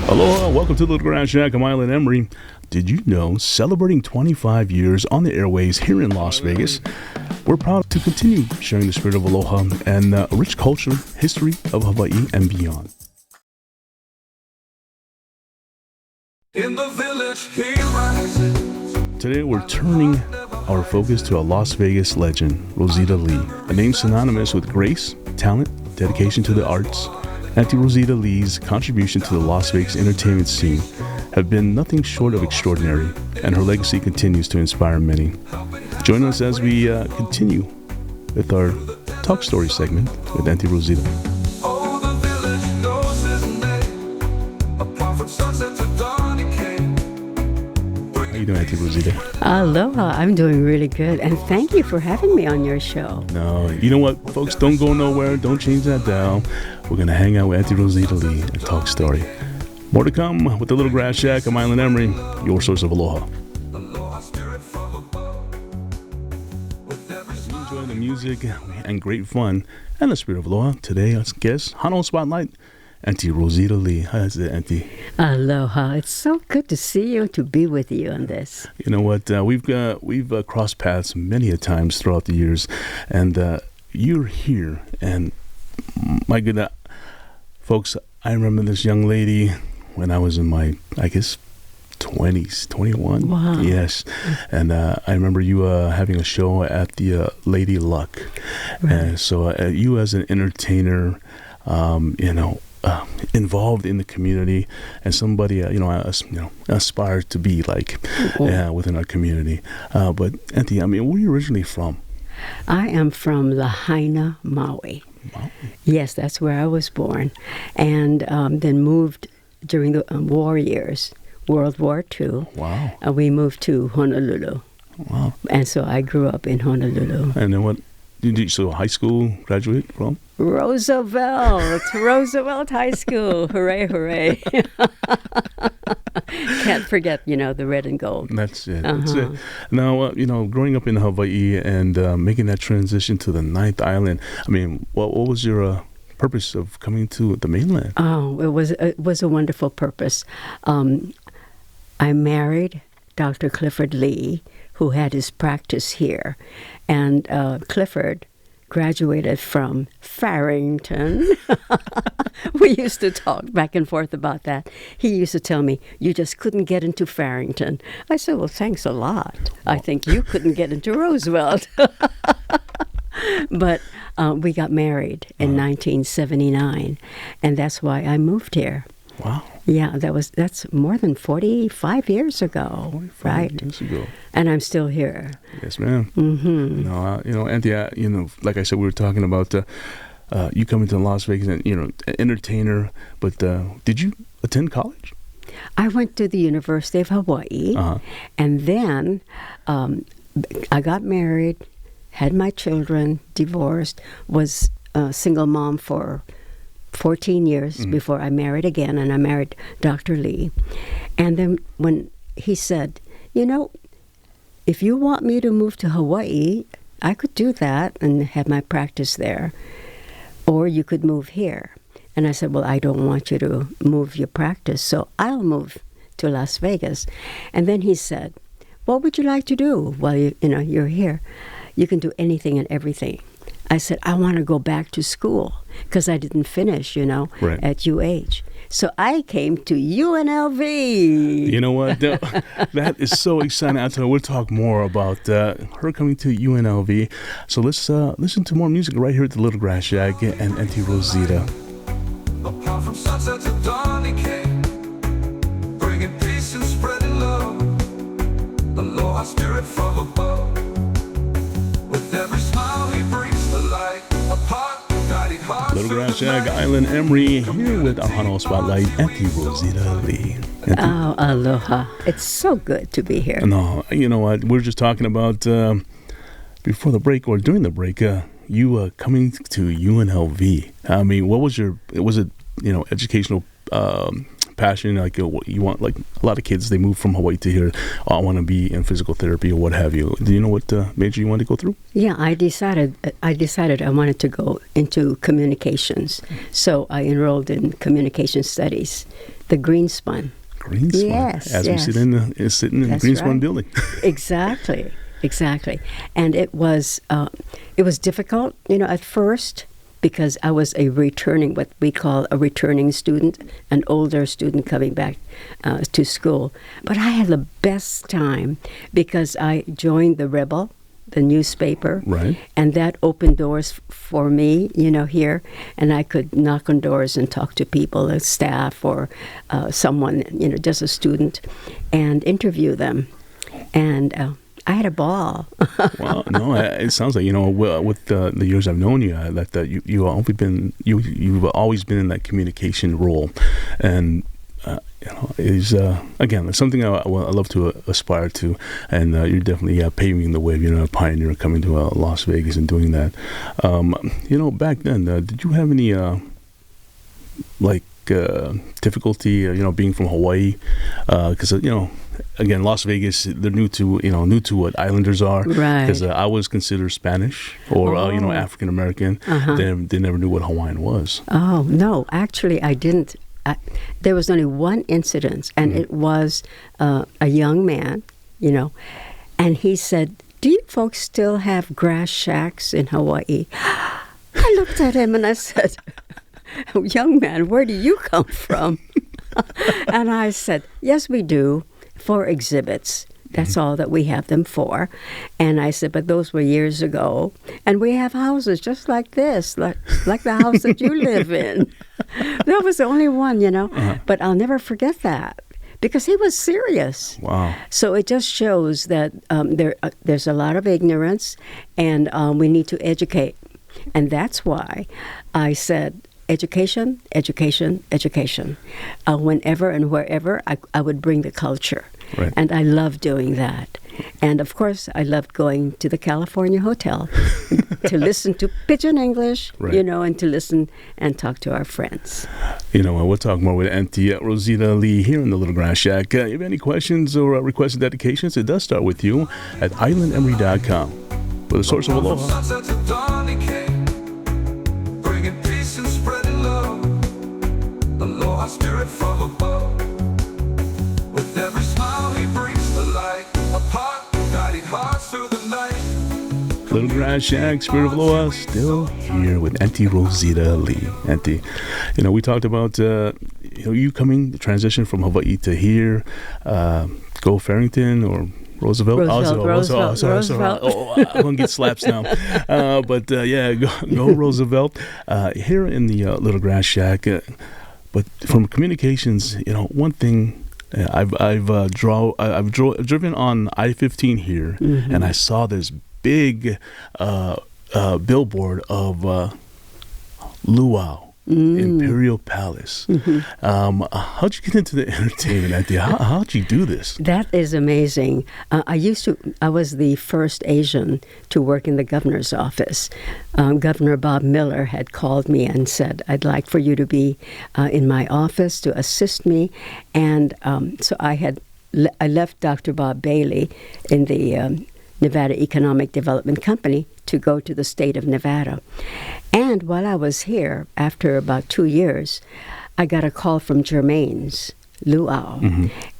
Aloha, welcome to the Little Grass Shack. I'm Island Emory. Did you know, celebrating 25 years on the airways here in Las Vegas, we're proud to continue sharing the spirit of aloha and a rich culture, history of Hawaii, and beyond. In the village he rises. Today we're turning our focus to a Las Vegas legend, Rosita Lee, a name synonymous with grace, talent, dedication to the arts. Auntie Rosita Lee's contribution to the Las Vegas entertainment scene have been nothing short of extraordinary, and her legacy continues to inspire many. Join us as we continue with our Talk Story segment with Auntie Rosita. Oh, the village knows his name. Apart from sunset to dawn he came. How you doing, Auntie Rosita? Aloha, I'm doing really good, and thank you for having me on your show. No, you know what, folks, don't go nowhere, don't change that dial. We're going to hang out with Auntie Rosita Lee and talk story. More to come with the Little Grass Shack. I'm Island Emory, your source of aloha. Enjoying the music and great fun and the spirit of aloha. Today, our guest, Hano Spotlight, Auntie Rosita Lee. How's it, Auntie? Aloha, it's so good to see you, to be with you on this. You know what, we've crossed paths many a times throughout the years, and you're here, and my goodness, folks, I remember this young lady when I was in my, I guess, 20s, 21. Wow. Yes. And I remember you having a show at the Lady Luck. Right. And so you as an entertainer, involved in the community, and somebody, aspires to be like within our community. But Auntie, where are you originally from? I am from Lahaina, Maui. Wow. Yes, that's where I was born, and then moved during the war years, World War II. Wow. We moved to Honolulu. Wow. And so I grew up in Honolulu. And then what? So high school graduate from? Roosevelt High School. Hooray, hooray. Can't forget, the red and gold. That's it. That's it. Now, growing up in Hawaii and making that transition to the ninth island, what was your purpose of coming to the mainland? Oh, it was a wonderful purpose. I married Dr. Clifford Lee, who had his practice here. And Clifford graduated from Farrington. We used to talk back and forth about that. He used to tell me, you just couldn't get into Farrington. I said, well, thanks a lot. I think you couldn't get into Roosevelt. But we got married in 1979, and that's why I moved here. Wow. Yeah, that's more than 45 years ago, 45 right? years ago. And I'm still here. Yes, ma'am. Mm-hmm. Auntie, like I said, we were talking about you coming to Las Vegas and, an entertainer, but did you attend college? I went to the University of Hawaii, and then I got married, had my children, divorced, was a single mom for 14 years before I married again, and I married Dr. Lee. And then when he said, if you want me to move to Hawaii, I could do that and have my practice there, or you could move here. And I said, well, I don't want you to move your practice, so I'll move to Las Vegas. And then he said, what would you like to do while you're here? You can do anything and everything. I said, I want to go back to school because I didn't finish, right. at UH. So I came to UNLV. You know what? That is so exciting. I tell you, we'll talk more about her coming to UNLV. So let's listen to more music right here at the Little Grass Shack and Auntie Rosita. Apart from sunset to dawn he came, bringing peace and spreading love. Aloha spirit from above. With every smile he brings the light. Apart, guiding hearts. Little Grass Shack, Island Emory, here with our Hano Spotlight, Auntie Rosita Lee. Oh, aloha. It's so good to be here. No, you know what? We're just talking about before the break or during the break, you coming to UNLV. What was was it educational passion, like what you want, like a lot of kids, they move from Hawaii to here, I want to be in physical therapy or what have you. Do you know what major you want to go through? Yeah, I decided I wanted to go into communications. So I enrolled in communication studies, the Greenspun. Greenspun? Yes, As we sit in sitting in the Greenspun building. Exactly. And it was difficult, at first, because I was what we call a returning student, an older student coming back to school. But I had the best time because I joined the Rebel, the newspaper, right? And that opened doors for me, here, and I could knock on doors and talk to people, staff or someone, just a student, and interview them. And I had a ball. Well, no, it sounds like with the years I've known you, that you've always been in that communication role, and is again something I love to aspire to, and you're definitely paving the way. A pioneer coming to Las Vegas and doing that. Back then, did you have any difficulty, being from Hawaii? Because again, Las Vegas, they're new to what Islanders are. Right. Because I was considered Spanish or African American. They never knew what Hawaiian was. Oh no, actually, I didn't. There was only one incident, and it was a young man, and he said, "Do you folks still have grass shacks in Hawaii?" I looked at him and I said, "Young man, where do you come from?" And I said, "Yes, we do, for exhibits. That's all that we have them for." And I said, "But those were years ago. And we have houses just like this, like the house that you live in." That was the only one, But I'll never forget that because he was serious. Wow. So it just shows that there's a lot of ignorance, and we need to educate. And that's why I said, education, education, education. Whenever and wherever, I would bring the culture. Right. And I love doing that. And, of course, I loved going to the California Hotel to listen to Pidgin English, right. And to listen and talk to our friends. We'll talk more with Auntie Rosita Lee here in the Little Grass Shack. If you have any questions or requested dedications, it does start with you at islandemory.com. For the source of aloha. Bringing peace and spreading love. Aloha spirit from above. With every smile he brings the light. Apart, guiding hearts through the night. Little Grass Shack, Spirit of Aloha, still here with Auntie Rosita Lee. Auntie, we talked about you coming, the transition from Hawaii to here, go Farrington or Roosevelt. Roosevelt. Oh, I'm going to get slaps now. Go Roosevelt. Here in the Little Grass Shack. But from communications, one thing, I've driven on I-15 here, and I saw this big billboard of Luau. Imperial Palace. How'd you get into the entertainment idea? How'd you do this? That is amazing. I was the first Asian to work in the governor's office. Governor Bob Miller had called me and said, "I'd like for you to be in my office to assist me." And so I left Dr. Bob Bailey in the Nevada Economic Development Company to go to the state of Nevada. And while I was here, after about 2 years, I got a call from Germain's Luau.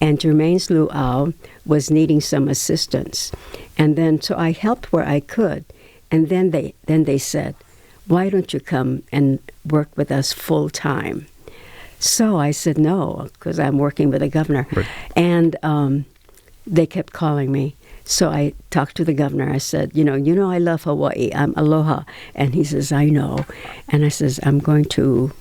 And Germain's Luau was needing some assistance. And then, so I helped where I could. And then they said, "Why don't you come and work with us full time?" So I said no, because I'm working with the governor. Right. And they kept calling me. So I talked to the governor. I said, I love Hawaii. I'm aloha. And he says, "I know." And I says, "I'm going to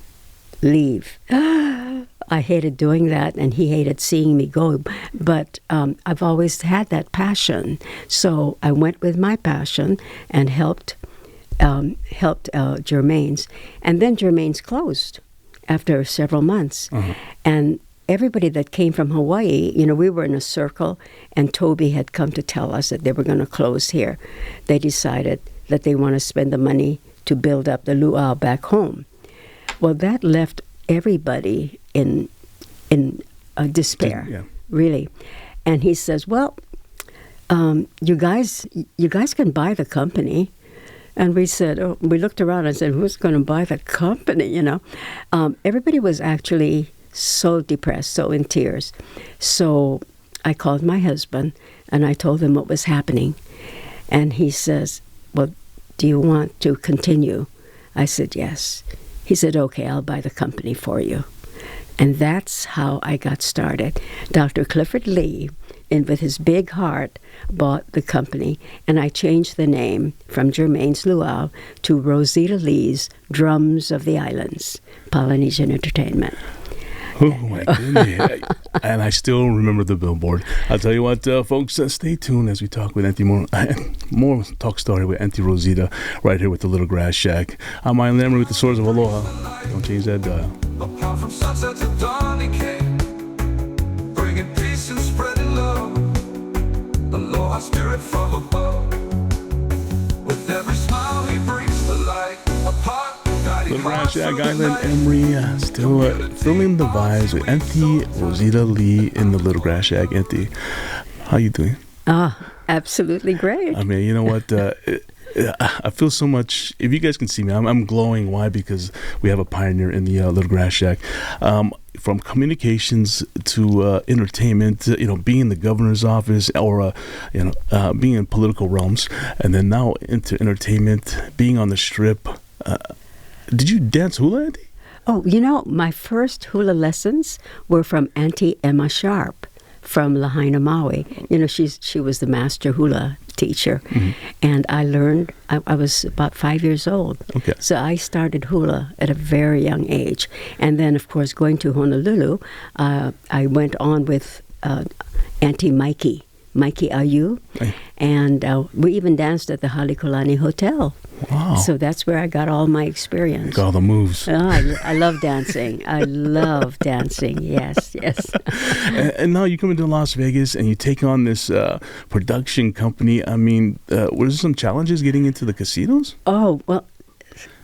leave." I hated doing that, and he hated seeing me go. But I've always had that passion. So I went with my passion and helped Germain's. And then Germain's closed after several months. And everybody that came from Hawaii, we were in a circle, and Toby had come to tell us that they were going to close here. They decided that they want to spend the money to build up the luau back home. Well, that left everybody in in despair, Yeah. really. And he says, well, you guys can buy the company. And we said, we looked around and said, who's going to buy the company, you know? Everybody was actually so depressed, so in tears. So I called my husband, and I told him what was happening. And he says, well, do you want to continue? I said, yes. He said, okay, I'll buy the company for you. And that's how I got started. Dr. Clifford Lee, with his big heart, bought the company, and I changed the name from Germain's Luau to Rosita Lee's Drums of the Islands, Polynesian Entertainment. Oh, my goodness. And I still remember the billboard. I'll tell you what, folks, stay tuned as we talk with Auntie more Talk Story with Auntie Rosita right here with the Little Grass Shack. I'm Island Emory with the Swords of Aloha. Don't change that dial. Apart from sunset to dawn he came, bringing peace and spreading love. The Lord Spirit from above. With every smile he brings the light. Apart, Little Grass Shack, Island Emory, still filling the vibes with Auntie Rosita Lee in the Little Grass Shack. Auntie, how you doing? Absolutely great. I mean, you know what? I feel so much. If you guys can see me, I'm glowing. Why? Because we have a pioneer in the Little Grass Shack. From communications to entertainment, being in the governor's office or, being in political realms, and then now into entertainment, being on the Strip. Did you dance hula, Auntie? Oh, my first hula lessons were from Auntie Emma Sharp from Lahaina, Maui. She was the master hula teacher. Mm-hmm. And I learned, I was about 5 years old. Okay. So I started hula at a very young age. And then, of course, going to Honolulu, I went on with Auntie Mikey Ayu. Hey. And we even danced at the Halekulani Hotel. Wow. So that's where I got all my experience. Got all the moves. I love dancing. I love dancing. Yes. And now you come into Las Vegas and you take on this production company. I mean, were there some challenges getting into the casinos? Oh, well,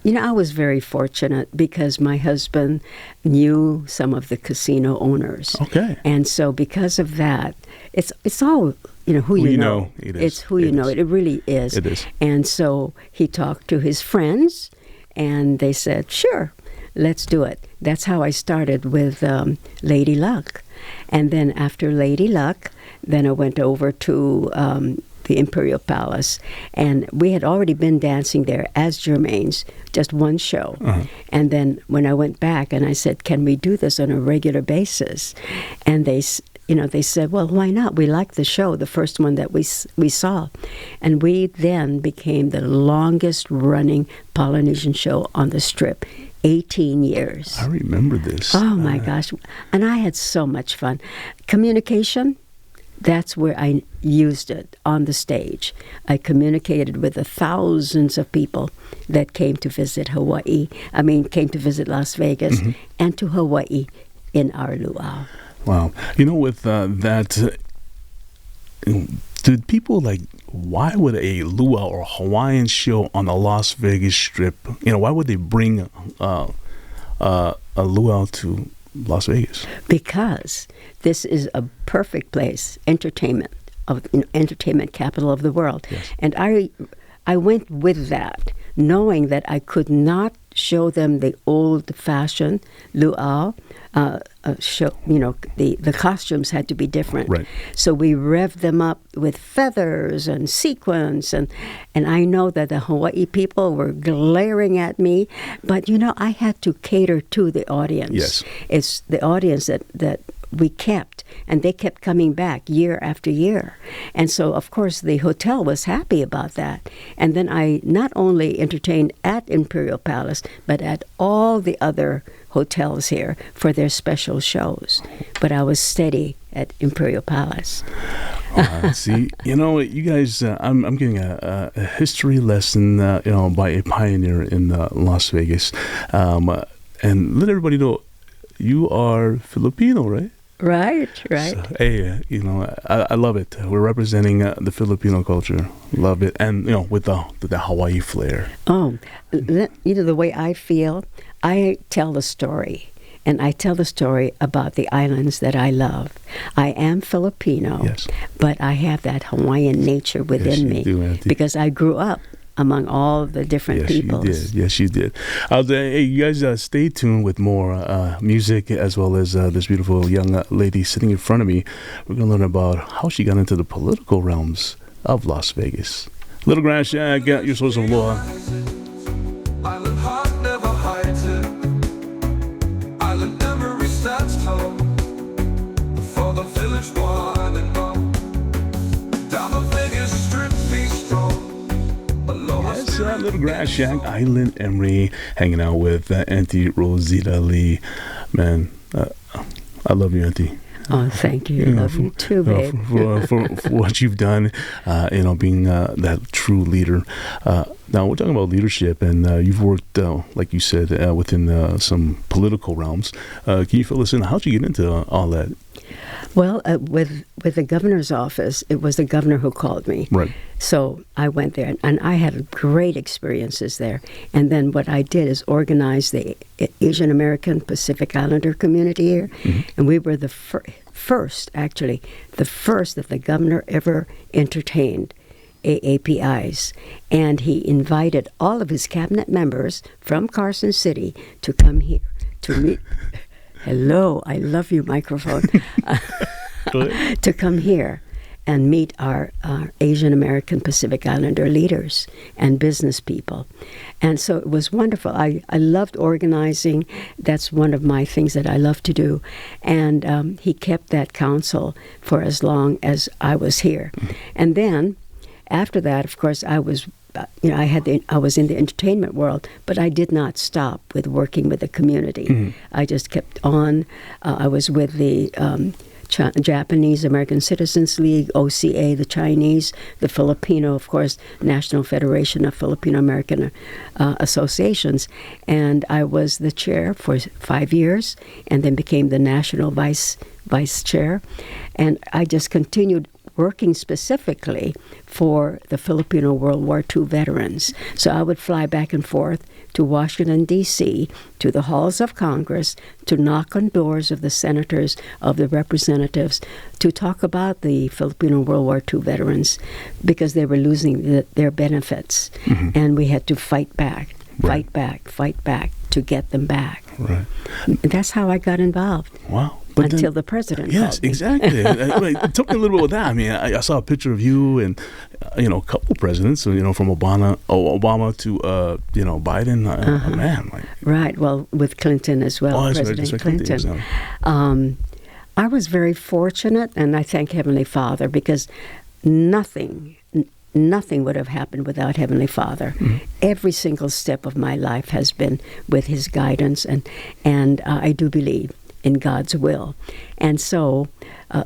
I was very fortunate because my husband knew some of the casino owners. Okay. And so because of that, it's all, who you know. It is. It's who you know. It really is. It is. And so he talked to his friends, and they said, sure, let's do it. That's how I started with Lady Luck. And then after Lady Luck, then I went over to the Imperial Palace, and we had already been dancing there as Germain's, just one show. Uh-huh. And then when I went back and I said, can we do this on a regular basis? And they said, well, why not? We liked the show, the first one that we saw. And we then became the longest running Polynesian show on the Strip, 18 years. I remember this. Oh, my gosh. And I had so much fun. Communication, that's where I used it on the stage. I communicated with the thousands of people that came to visit came to visit Las Vegas, mm-hmm. and to Hawaii in our luau. Wow. With that, did people why would a luau or Hawaiian show on the Las Vegas Strip, why would they bring a luau to Las Vegas? Because this is a perfect place, entertainment capital of the world. Yes. And I went with that, knowing that I could not show them the old-fashioned luau show. The costumes had to be different. Right. So we revved them up with feathers and sequins, and I know that the Hawaii people were glaring at me, but I had to cater to the audience. Yes. It's the audience that we kept, and they kept coming back year after year. And so, of course, the hotel was happy about that. And then I not only entertained at Imperial Palace, but at all the other hotels here for their special shows. But I was steady at Imperial Palace. See, you guys, I'm getting a history lesson, by a pioneer in Las Vegas. And let everybody know, you are Filipino, right? Right. So, hey, I love it. We're representing the Filipino culture. Love it. And, with the Hawaii flair. Oh, the way I feel, I tell the story. and I tell the story about the islands that I love. I am Filipino, Yes. but I have that Hawaiian nature within me do, Auntie. because I grew up among all the different peoples. Yes, you did. Hey, you guys stay tuned with more music as well as this beautiful young lady sitting in front of me. We're going to learn about how she got into the political realms of Las Vegas. Little Grand Shack, your source of law. Island heart never hides it. Island Emory stands tall for the village one and all. Down the Vegas Strip, be strong. Yes, Little Grass Shack, Island Emory, hanging out with Auntie Rosita Lee. Man, I love you, Auntie. Oh, thank you. Love you too, babe. For what you've done, being that true leader. Now, we're talking about leadership, and you've worked, like you said, within some political realms. Can you fill us in? How'd you get into all that? Well, with the governor's office, it was the governor who called me. Right. So I went there, and I had great experiences there. And then what I did is organize the Asian American Pacific Islander community here. Mm-hmm. And we were the first that the governor ever entertained AAPIs. And he invited all of his cabinet members from Carson City to come here to meet. Hello, I love you, microphone. To come here and meet our Asian American Pacific Islander leaders and business people. And so it was wonderful. I loved organizing. That's one of my things that I love to do. And he kept that council for as long as I was here. And then after that, of course, I was I was in the entertainment world, but I did not stop with working with the community. Mm-hmm. I just kept on. I was with the Japanese American Citizens League, OCA, the Chinese, the Filipino, of course, National Federation of Filipino American Associations. And I was the chair for 5 years and then became the national vice chair. And I just continued working specifically for the Filipino World War II veterans. So I would fly back and forth to Washington, D.C., to the halls of Congress, to knock on doors of the senators, of the representatives, to talk about the Filipino World War II veterans because they were losing their benefits. Mm-hmm. And we had to fight back to get them back. Right. That's how I got involved. Wow. Until the president called me. Exactly. Talk me a little bit about that. I mean, I saw a picture of you and, a couple presidents, from Obama to, Biden. Man. Right. Well, with Clinton as well, President Clinton. I was very fortunate, and I thank Heavenly Father, because nothing would have happened without Heavenly Father. Mm-hmm. Every single step of my life has been with His guidance, and I do believe in God's will. And so,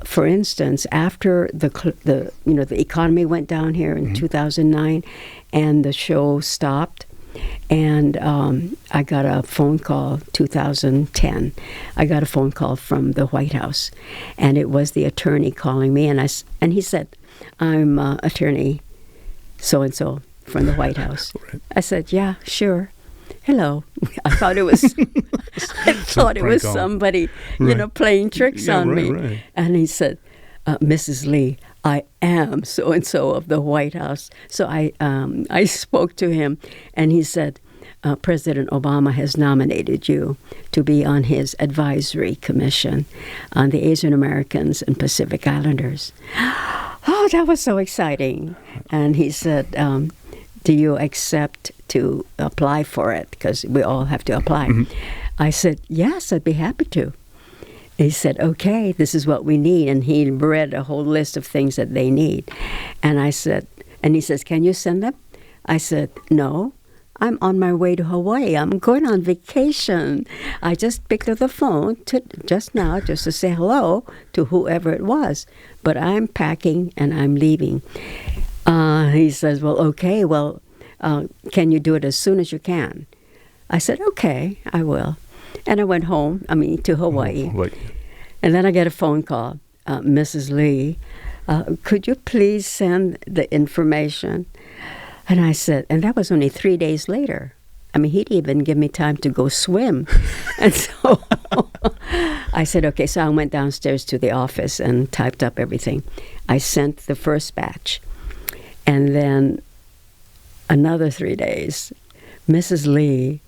for instance, after the economy went down here in 2009, and the show stopped, and I got a phone call 2010. I got a phone call from the White House, and it was the attorney calling me, and he said, "I'm attorney so-and-so from the White House." Right. I said, "Yeah, sure. Hello." I thought it was somebody, playing tricks on me. Right. And he said, "Mrs. Lee, I am so-and-so of the White House." So I spoke to him, and he said, President Obama has nominated you to be on his advisory commission on the Asian Americans and Pacific Islanders. Oh, that was so exciting. And he said, do you accept to apply for it? Because we all have to apply. Mm-hmm. I said, yes, I'd be happy to. He said, okay, this is what we need. And he read a whole list of things that they need. And I said, and he says, can you send them? I said, no, I'm on my way to Hawaii. I'm going on vacation. I just picked up the phone just now just to say hello to whoever it was. But I'm packing and I'm leaving. He says, well, okay, can you do it as soon as you can? I said, okay, I will. And I went home, to Hawaii. Right. And then I get a phone call, Mrs. Lee, could you please send the information? And I said, and that was only 3 days later. I mean, he'd even give me time to go swim. And so I said, okay. So I went downstairs to the office and typed up everything. I sent the first batch. And then another 3 days, Mrs. Lee,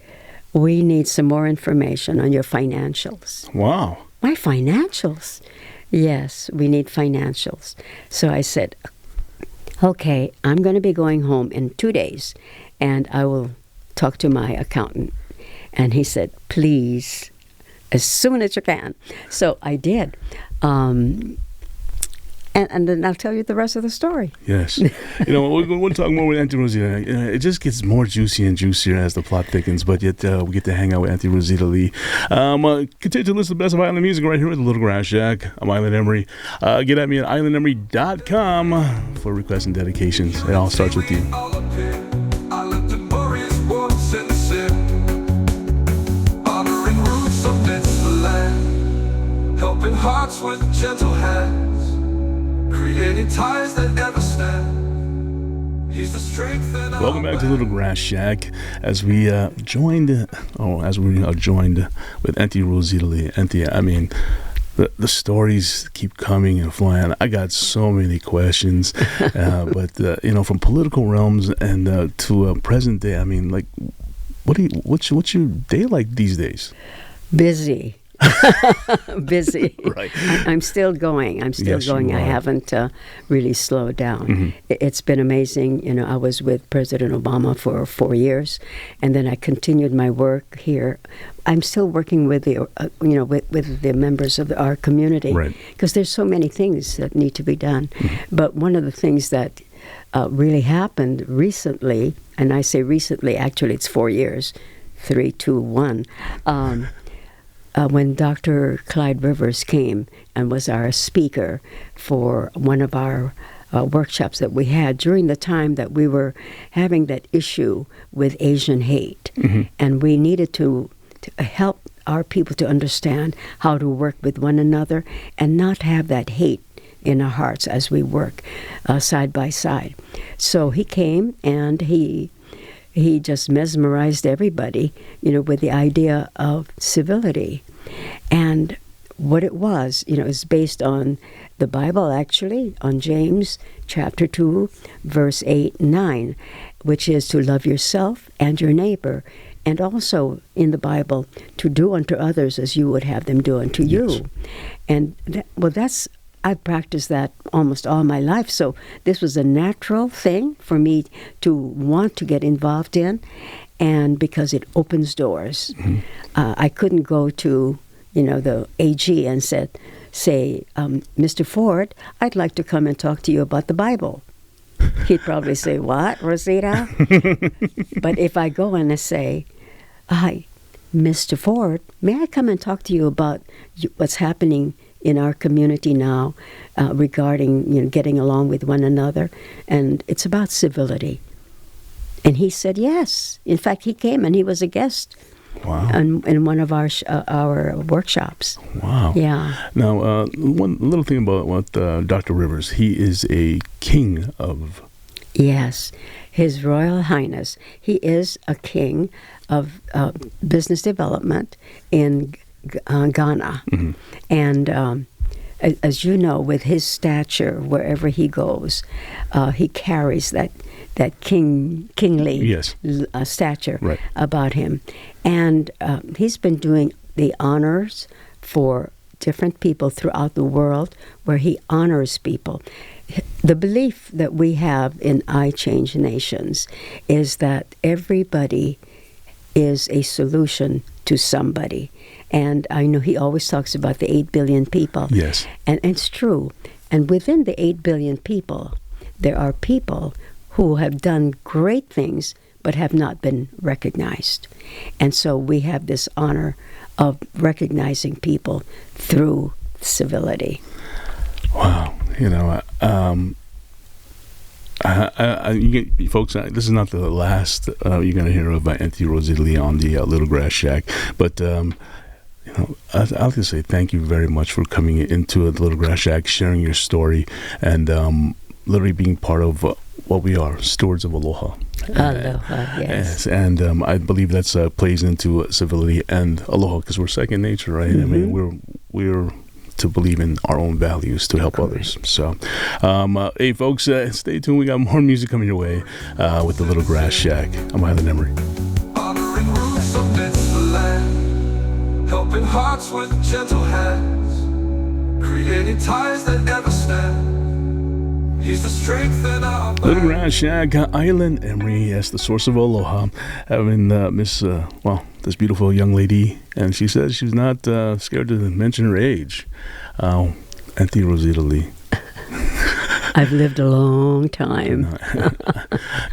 we need some more information on your financials. Wow. My financials? Yes, we need financials. So I said, okay, I'm going to be going home in 2 days, and I will talk to my accountant. And he said, please, as soon as you can. So I did. And then I'll tell you the rest of the story. Yes. We'll talk more with Auntie Rosita. It just gets more juicy and juicier as the plot thickens, but yet we get to hang out with Auntie Rosita Lee. Continue to listen to the best of island music right here at the Little Grass Shack. I'm Island Emory. Get at me at islandemory.com for requests and dedications. It all starts with you. Island Emory is born sincere, honoring roots amidst the land, helping hearts with gentle hands, creating ties that never stand. He's the strength in our Welcome back to Little Grass Shack as we are joined with Auntie Rosita Lee. Auntie, I mean, the stories keep coming and flying. I got so many questions, but from political realms and to present day. I mean, like, what's your day like these days? Busy. Busy. Right. I'm still going. Yes, going. you I are. haven't really slowed down. It's been amazing. I was with President Obama for 4 years, and then I continued my work here. I'm still working with the, with the members of our community, Right. because there's so many things that need to be done. But one of the things that really happened recently, and I say recently, actually it's 4 years, 3, 2, 1. When Dr. Clyde Rivers came and was our speaker for one of our workshops that we had during the time that we were having that issue with Asian hate. And we needed to help our people to understand how to work with one another and not have that hate in our hearts as we work side by side. So he came and he just mesmerized everybody, with the idea of civility. And what it was, is based on the Bible, actually, on James chapter 2, verse 8 and 9, which is to love yourself and your neighbor, and also in the Bible, to do unto others as you would have them do unto you. Yes. And I've practiced that almost all my life, so this was a natural thing for me to want to get involved in, and because it opens doors. I couldn't go to, the AG and say, Mr. Ford, I'd like to come and talk to you about the Bible. He'd probably say, what, Rosita? But if I go and I say, hi, Mr. Ford, may I come and talk to you about what's happening in our community now regarding getting along with one another, and it's about civility. And he said yes. In fact, he came and he was a guest. Wow. In one of our workshops. Wow. Yeah. Now, one little thing about Dr. Rivers, he is a king of... Yes. His Royal Highness. He is a king of business development in Ghana. And as you know, with his stature, wherever he goes, he carries that kingly Yes. stature Right. about him. And he's been doing the honors for different people throughout the world where he honors people. The belief that we have in I Change Nations is that everybody is a solution to somebody. And I know he always talks about the 8 billion people. Yes. And it's true. And within the 8 billion people, there are people who have done great things but have not been recognized. And so we have this honor of recognizing people through civility. Wow. Folks, this is not the last you're going to hear of Auntie Rosita Lee on the Little Grass Shack, but I'll just say thank you very much for coming into the Little Grass Shack, sharing your story, and literally being part of what we are, stewards of aloha. Aloha, yes. And I believe that's plays into civility and aloha because we're second nature, right? I mean, we're to believe in our own values to help others. So, hey, folks, stay tuned. We got more music coming your way with the Little Grass Shack. I'm Island Emory. Honoring roots amidst the land, helping hearts with gentle hands, creating ties that never stand. He's the strength in our band. Little Grass Shack, Island Emory, yes, the source of aloha. Having this beautiful young lady, and she says she's not scared to mention her age. Auntie Rosita Lee. I've lived a long time.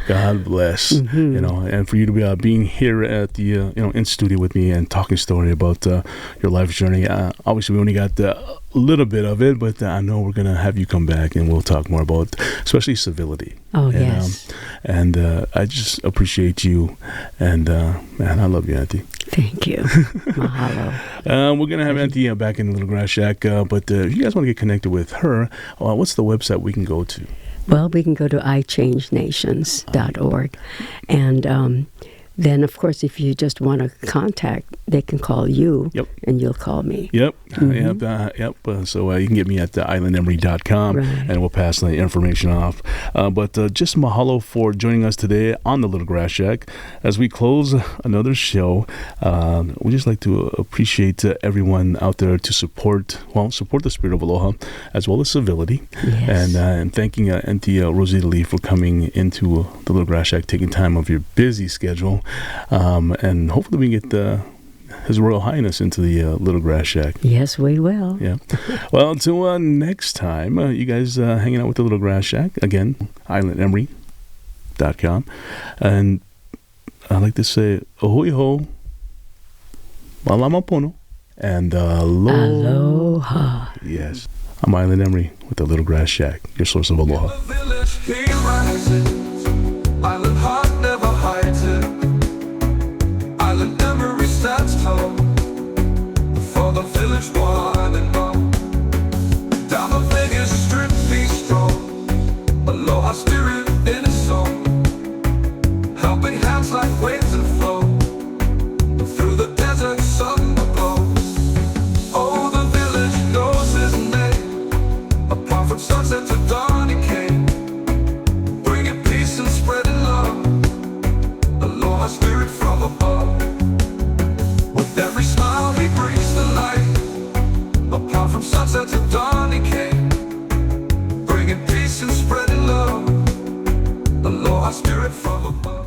God bless. You know, and for you to be being here at the in studio with me and talking story about your life journey. Obviously, we only got a little bit of it, but I know we're gonna have you come back and we'll talk more about, especially civility. Oh, yes. And I just appreciate you, and man, I love you, Auntie. Thank you. Mahalo. We're gonna have Auntie back in the Little Grass Shack, but if you guys want to get connected with her, what's the website we can go to? Well, we can go to ichangenations.org. And then, of course, if you just want to contact, they can call you, and you'll call me. Yep. So you can get me at islandemory.com, and we'll pass the information off. But just mahalo for joining us today on the Little Grass Shack. As we close another show, we just like to appreciate everyone out there to support the spirit of aloha, as well as civility. Yes. And thanking Auntie Rosita Lee for coming into the Little Grass Shack, taking time of your busy schedule. And hopefully we can get His Royal Highness into the Little Grass Shack. Yes, we will. Yeah. Well, until next time, you guys hanging out with the Little Grass Shack. Again, islandemory.com. And I like to say, ahoy ho, malama pono, and aloha. Yes. I'm Island Emory with the Little Grass Shack, your source of aloha. The village, he rises. Island heart never hides it. Island Emory stands tall for the village one and all. Down the Vegas strip be strong, aloha spirit in his song, helping hands like waves and flow through the desert sun glows. Oh, the village knows his name, apart from sunset to dawn he came, bringing peace and spreading love, aloha spirit from above. With every smile he brings the light, apart from sunset to dawn he came, bringing peace and spreading love, aloha spirit from above.